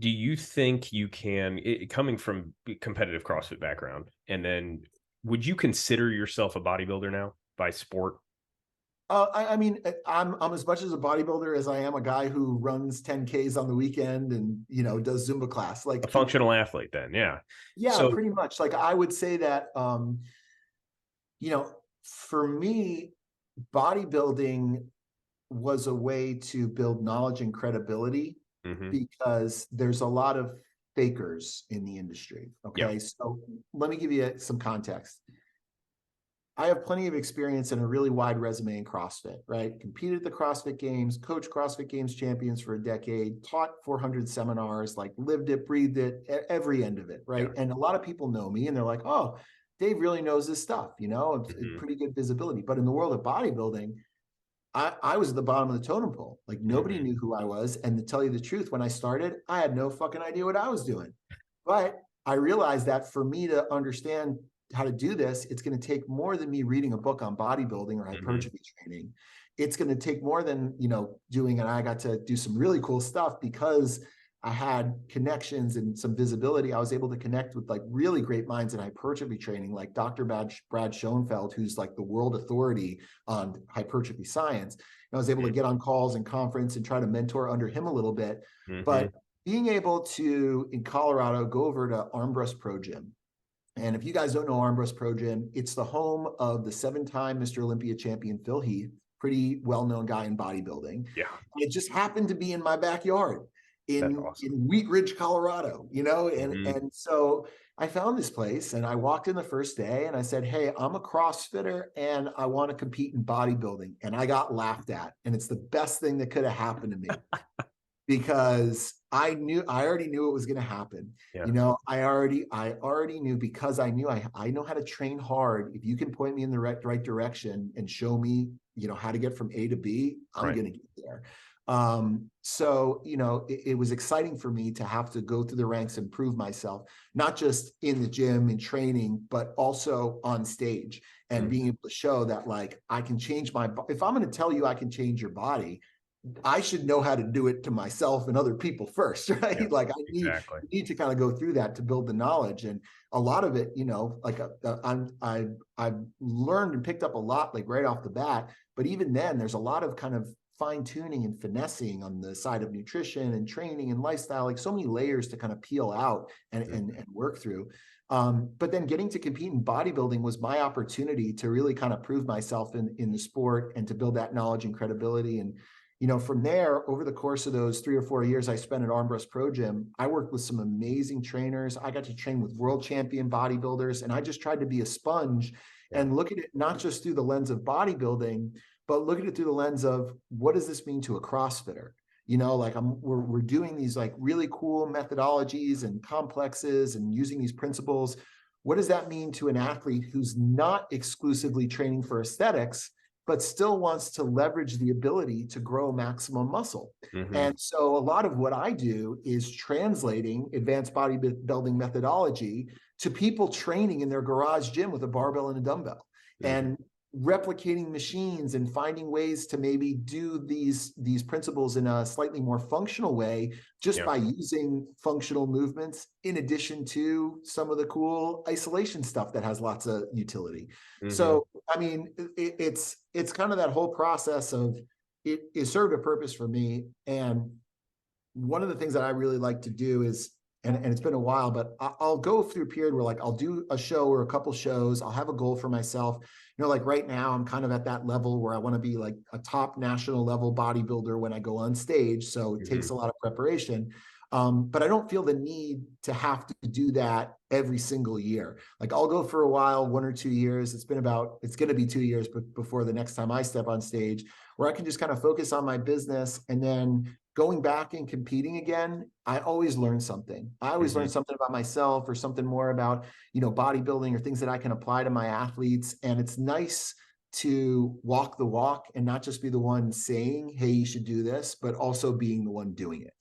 Do you think you can, coming from competitive CrossFit background, and then would you consider yourself a bodybuilder now by sport? I mean, I'm as much as a bodybuilder as I am a guy who runs 10Ks on the weekend and, does Zumba class. A Like, functional athlete then, yeah. yeah, So pretty much. Like, I would say that, you know, for me, bodybuilding was a way to build knowledge and credibility mhm, because there's a lot of fakers in the industry. yeah, Okay. So let me give you some context. I have plenty of experience and a really wide resume in CrossFit, right? Competed at the CrossFit Games, coached CrossFit Games champions for a decade, taught 400 seminars, like lived it, breathed it, every end of it, right? yeah, And a lot of people know me and they're like, oh, Dave really knows this stuff, it's mhm, pretty good visibility. But in the world of bodybuilding, I was at the bottom of the totem pole. Like nobody mhm, knew who I was. And to tell you the truth, when I started, I had no fucking idea what I was doing. But I realized that for me to understand how to do this, it's going to take more than me reading a book on bodybuilding or mhm, hypertrophy training. It's going to take more than, doing, and I got to do some really cool stuff because I had connections and some visibility. I was able to connect with like really great minds in hypertrophy training, like Dr. Brad Schoenfeld, who's like the world authority on hypertrophy science. And I was able to mhm, get on calls and conference and try to mentor under him a little bit. mhm, But being able to, in Colorado, go over to Armbrust Pro Gym. And if you guys don't know Armbrust Pro Gym, it's the home of the 7-time Mr. Olympia champion, Phil Heath, pretty well-known guy in bodybuilding. yeah, It just happened to be in my backyard that's in awesome. Wheat Ridge, Colorado, and Mhm, and so I found this place and I walked in the first day and I said, "Hey, I'm a CrossFitter and I want to compete in bodybuilding." And I got laughed at. And it's the best thing that could have happened to me because I already knew it was going to happen. yeah, I already knew because I know how to train hard. If you can point me in the right direction and show me, how to get from A to B, I'm right, going to get there. So, it was exciting for me to have to go through the ranks and prove myself, not just in the gym and training, but also on stage and mhm, being able to show that like I can change if I'm going to tell you I can change your body, I should know how to do it to myself and other people first, yeah, right? Like exactly. need to kind of go through that to build the knowledge, and a lot of it, like I've learned and picked up a lot like right off the bat. But even then, there's a lot of kind of fine tuning and finessing on the side of nutrition and training and lifestyle, like so many layers to kind of peel out and Mhm, and work through. But then getting to compete in bodybuilding was my opportunity to really kind of prove myself in the sport and to build that knowledge and credibility. And from there, over the course of those 3 or 4 years I spent at Armbrust Pro Gym, I worked with some amazing trainers. I got to train with world champion bodybuilders, and I just tried to be a sponge yeah, and look at it not just through the lens of bodybuilding, but look at it through the lens of what does this mean to a CrossFitter? Like we're doing these like really cool methodologies and complexes and using these principles. What does that mean to an athlete who's not exclusively training for aesthetics, but still wants to leverage the ability to grow maximum muscle? mhm, And so a lot of what I do is translating advanced bodybuilding methodology to people training in their garage gym with a barbell and a dumbbell mhm, and replicating machines and finding ways to maybe do these principles in a slightly more functional way just yeah, by using functional movements in addition to some of the cool isolation stuff that has lots of utility. mhm, So I mean, it's kind of that whole process of it served a purpose for me. And one of the things that I really like to do is, and it's been a while, but I'll go through a period where like I'll do a show or a couple shows. I'll have a goal for myself. Like right now, I'm kind of at that level where I want to be like a top national level bodybuilder when I go on stage. So it takes mhm, a lot of preparation. But I don't feel the need to have to do that every single year. Like I'll go for a while, 1 or 2 years. It's going to be 2 years before the next time I step on stage, where I can just kind of focus on my business. And then going back and competing again, I always learn something. I always learn mhm, something about myself or something more about, bodybuilding or things that I can apply to my athletes. And it's nice to walk the walk and not just be the one saying, hey, you should do this, but also being the one doing it.